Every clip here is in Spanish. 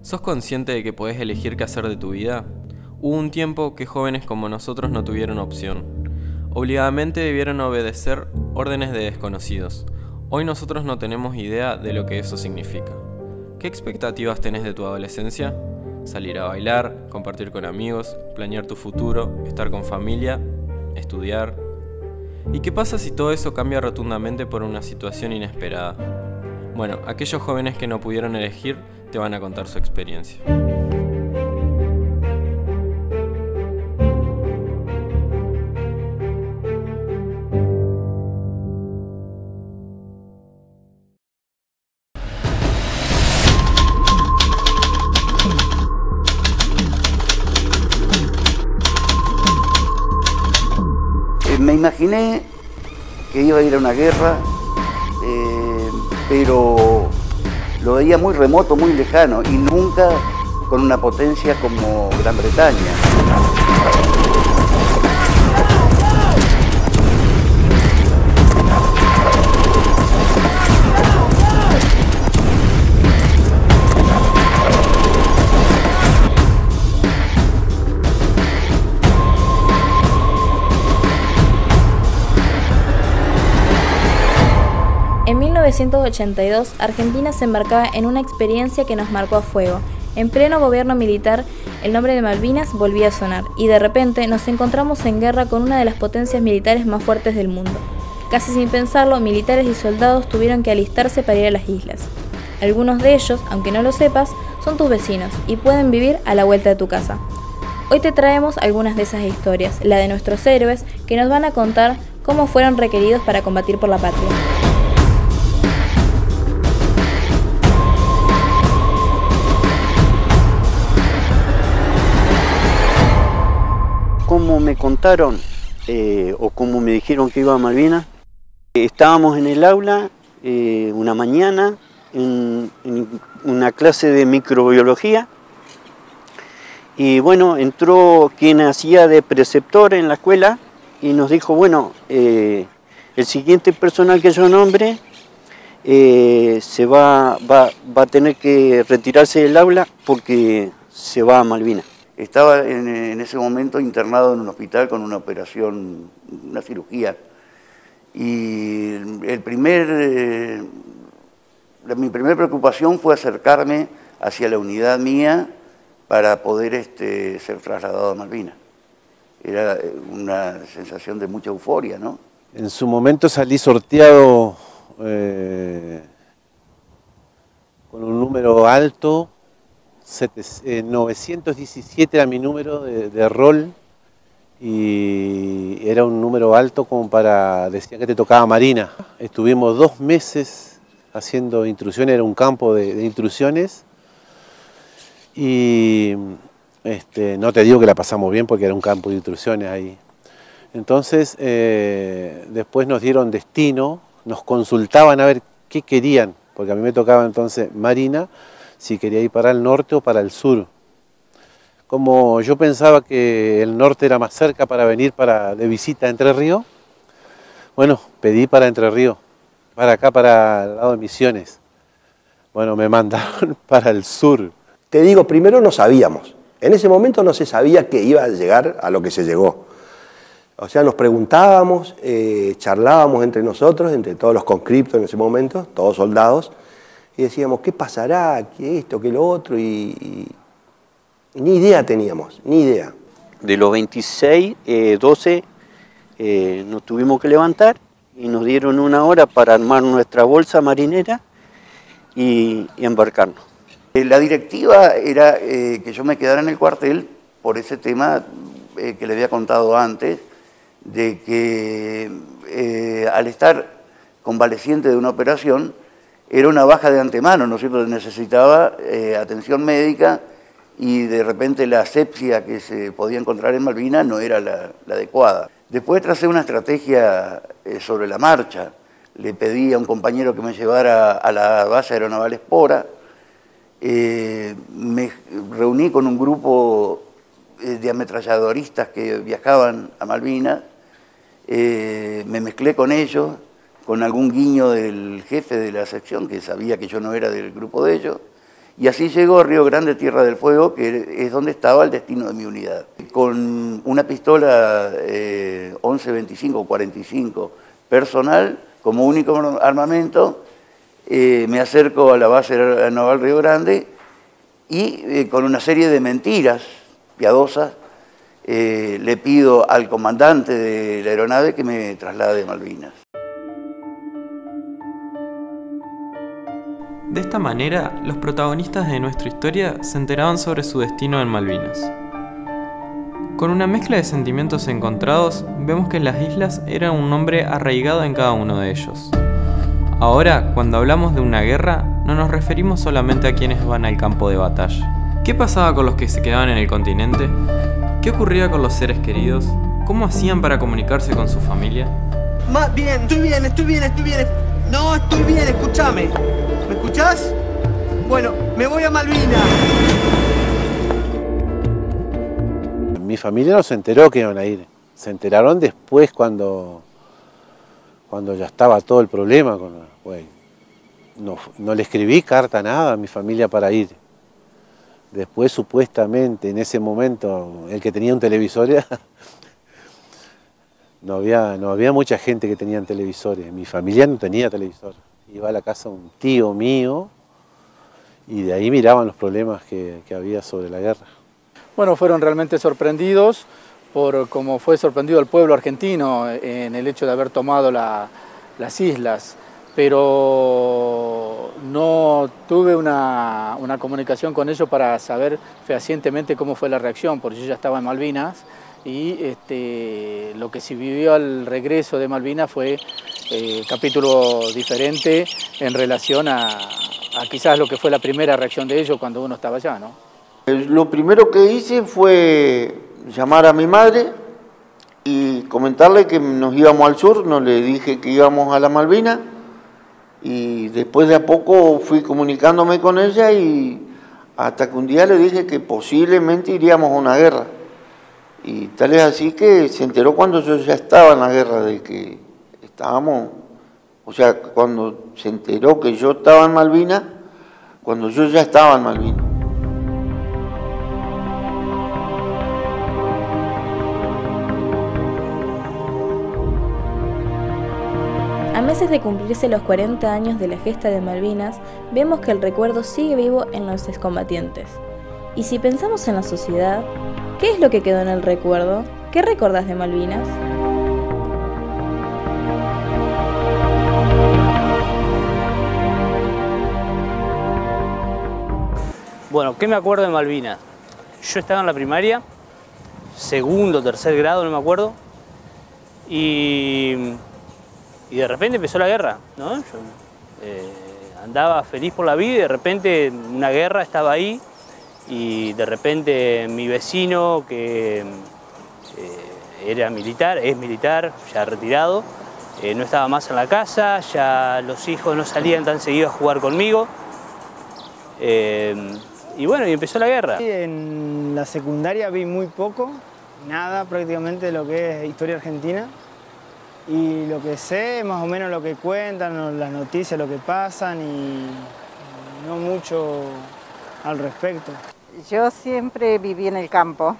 ¿Sos consciente de que podés elegir qué hacer de tu vida? Hubo un tiempo que jóvenes como nosotros no tuvieron opción. Obligadamente debieron obedecer órdenes de desconocidos. Hoy nosotros no tenemos idea de lo que eso significa. ¿Qué expectativas tenés de tu adolescencia? Salir a bailar, compartir con amigos, planear tu futuro, estar con familia, estudiar. ¿Y qué pasa si todo eso cambia rotundamente por una situación inesperada? Bueno, aquellos jóvenes que no pudieron elegir te van a contar su experiencia. Me imaginé que iba a ir a una guerra, pero lo veía muy remoto, muy lejano, y nunca con una potencia como Gran Bretaña. En 1982, Argentina se embarcaba en una experiencia que nos marcó a fuego. En pleno gobierno militar, el nombre de Malvinas volvía a sonar, y de repente nos encontramos en guerra con una de las potencias militares más fuertes del mundo. Casi sin pensarlo, militares y soldados tuvieron que alistarse para ir a las islas. Algunos de ellos, aunque no lo sepas, son tus vecinos y pueden vivir a la vuelta de tu casa. Hoy te traemos algunas de esas historias, la de nuestros héroes, que nos van a contar cómo fueron requeridos para combatir por la patria. Como me contaron o como me dijeron que iba a Malvinas, estábamos en el aula una mañana en una clase de microbiología y bueno, entró quien hacía de preceptor en la escuela y nos dijo, bueno, el siguiente personal que yo nombre se va a tener que retirarse del aula porque se va a Malvinas. Estaba en ese momento internado en un hospital con una operación, una cirugía. Y mi primera preocupación fue acercarme hacia la unidad mía para poder ser trasladado a Malvinas. Era una sensación de mucha euforia, ¿no? En su momento salí sorteado con un número alto. 917 era mi número de rol y era un número alto como para, decían que te tocaba Marina. Estuvimos 2 meses haciendo intrusiones, era un campo de intrusiones y no te digo que la pasamos bien porque era un campo de intrusiones ahí. Entonces después nos dieron destino, nos consultaban a ver qué querían, porque a mí me tocaba entonces Marina, si quería ir para el norte o para el sur. Como yo pensaba que el norte era más cerca para venir de visita a Entre Ríos, bueno, pedí para Entre Ríos, para acá, para el lado de Misiones. Bueno, me mandaron para el sur. Te digo, primero no sabíamos. En ese momento no se sabía que iba a llegar a lo que se llegó. O sea, nos preguntábamos, charlábamos entre nosotros, entre todos los conscriptos en ese momento, todos soldados, y decíamos, ¿qué pasará? ¿Qué esto? ¿Qué lo otro? Y ni idea teníamos, ni idea. De los 26, 12 nos tuvimos que levantar y nos dieron 1 hora para armar nuestra bolsa marinera y embarcarnos. La directiva era que yo me quedara en el cuartel por ese tema que le había contado antes, de que al estar convaleciente de una operación, era una baja de antemano, ¿no es cierto? Necesitaba atención médica y de repente la asepsia que se podía encontrar en Malvinas no era la adecuada. Después tracé una estrategia sobre la marcha. Le pedí a un compañero que me llevara a la base aeronaval Espora. Me reuní con un grupo de ametralladoristas que viajaban a Malvinas. Me mezclé con ellos, con algún guiño del jefe de la sección, que sabía que yo no era del grupo de ellos, Y así llegó a Río Grande, Tierra del Fuego, que es donde estaba el destino de mi unidad. Con una pistola 11-25-45 personal, como único armamento, me acerco a la base naval Río Grande y con una serie de mentiras piadosas le pido al comandante de la aeronave que me traslade a Malvinas. De esta manera, los protagonistas de nuestra historia se enteraban sobre su destino en Malvinas. Con una mezcla de sentimientos encontrados, vemos que las islas era un nombre arraigado en cada uno de ellos. Ahora, cuando hablamos de una guerra, no nos referimos solamente a quienes van al campo de batalla. ¿Qué pasaba con los que se quedaban en el continente? ¿Qué ocurría con los seres queridos? ¿Cómo hacían para comunicarse con su familia? Más bien, estoy bien. No, estoy bien, escúchame. ¿Me escuchás? Bueno, me voy a Malvinas. Mi familia no se enteró que iban a ir. Se enteraron después cuando ya estaba todo el problema. No le escribí carta, nada a mi familia para ir. Después, supuestamente, en ese momento, el que tenía un televisor era... No había mucha gente que tenía televisores. Mi familia no tenía televisor. Iba a la casa de un tío mío y de ahí miraban los problemas que había sobre la guerra. Bueno, fueron realmente sorprendidos por cómo fue sorprendido el pueblo argentino en el hecho de haber tomado las islas, pero no tuve una comunicación con ellos para saber fehacientemente cómo fue la reacción, porque yo ya estaba en Malvinas y lo que se vivió al regreso de Malvinas fue capítulo diferente en relación a quizás lo que fue la primera reacción de ellos cuando uno estaba allá, ¿no? Lo primero que hice fue llamar a mi madre y comentarle que nos íbamos al sur, no le dije que íbamos a la Malvinas y después de a poco fui comunicándome con ella y hasta que un día le dije que posiblemente iríamos a una guerra. Y tal es así que se enteró cuando yo ya estaba en la guerra de que estábamos, o sea, cuando se enteró que yo estaba en Malvinas, cuando yo ya estaba en Malvinas. A meses de cumplirse los 40 años de la gesta de Malvinas, vemos que el recuerdo sigue vivo en los excombatientes. Y si pensamos en la sociedad, ¿qué es lo que quedó en el recuerdo? ¿Qué recordás de Malvinas? Bueno, ¿qué me acuerdo de Malvinas? Yo estaba en la primaria, segundo, tercer grado, no me acuerdo, y de repente empezó la guerra, ¿no? Yo andaba feliz por la vida y de repente una guerra estaba ahí y de repente mi vecino que era militar, es militar, ya retirado, no estaba más en la casa, ya los hijos no salían tan seguido a jugar conmigo. Y bueno, y empezó la guerra. En la secundaria vi muy poco, nada prácticamente de lo que es historia argentina. Y lo que sé, más o menos lo que cuentan, las noticias, lo que pasan y no mucho al respecto. Yo siempre viví en el campo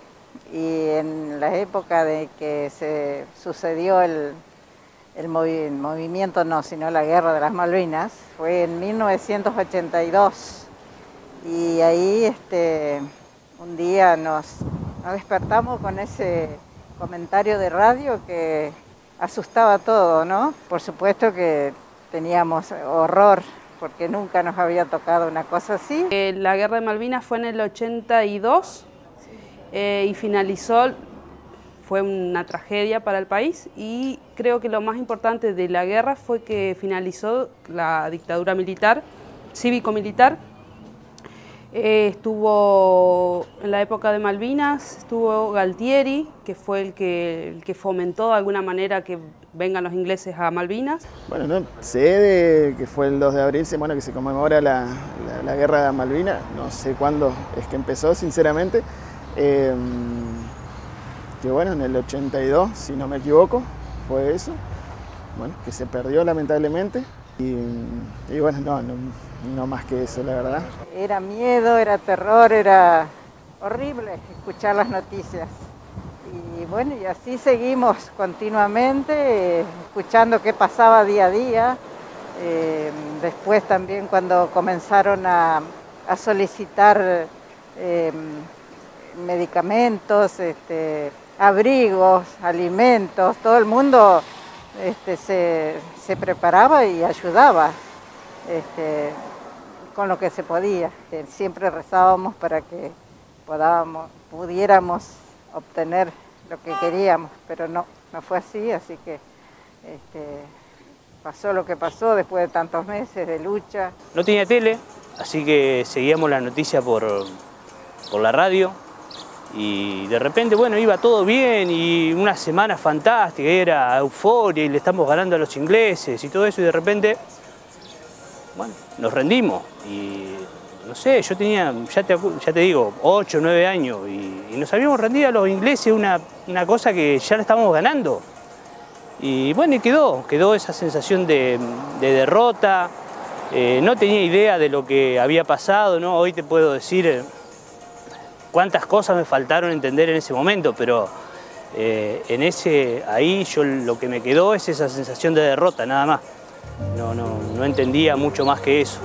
y en la época de que se sucedió el movimiento, no, sino la Guerra de las Malvinas, fue en 1982. Y ahí un día nos despertamos con ese comentario de radio que asustaba todo, ¿no? Por supuesto que teníamos horror, porque nunca nos había tocado una cosa así. La Guerra de Malvinas fue en el 82 y finalizó, fue una tragedia para el país y creo que lo más importante de la guerra fue que finalizó la dictadura militar, cívico-militar. Estuvo en la época de Malvinas, estuvo Galtieri, que fue el que fomentó de alguna manera que vengan los ingleses a Malvinas. Bueno, no sé que fue el 2 de abril, que se conmemora la guerra de Malvinas, no sé cuándo es que empezó, sinceramente. Que bueno, en el 82, si no me equivoco, fue eso. Bueno, que se perdió lamentablemente. Y bueno, no más que eso, la verdad. Era miedo, era terror, era horrible escuchar las noticias. Y bueno, y así seguimos continuamente, escuchando qué pasaba día a día. Después también cuando comenzaron a solicitar medicamentos, abrigos, alimentos, todo el mundo se preparaba y ayudaba con lo que se podía. Siempre rezábamos para que pudiéramos obtener lo que queríamos, pero no fue así que pasó lo que pasó después de tantos meses de lucha. No tenía tele, así que seguíamos la noticia por la radio y de repente, bueno, iba todo bien y una semana fantástica, era euforia y le estamos ganando a los ingleses y todo eso y de repente, bueno, nos rendimos y no sé, yo tenía, ya te digo, 8 o 9 años y nos habíamos rendido a los ingleses una cosa que ya la estábamos ganando. Y bueno, y quedó esa sensación de derrota. No tenía idea de lo que había pasado, ¿no? Hoy te puedo decir cuántas cosas me faltaron entender en ese momento, pero ahí yo lo que me quedó es esa sensación de derrota, nada más. No entendía mucho más que eso.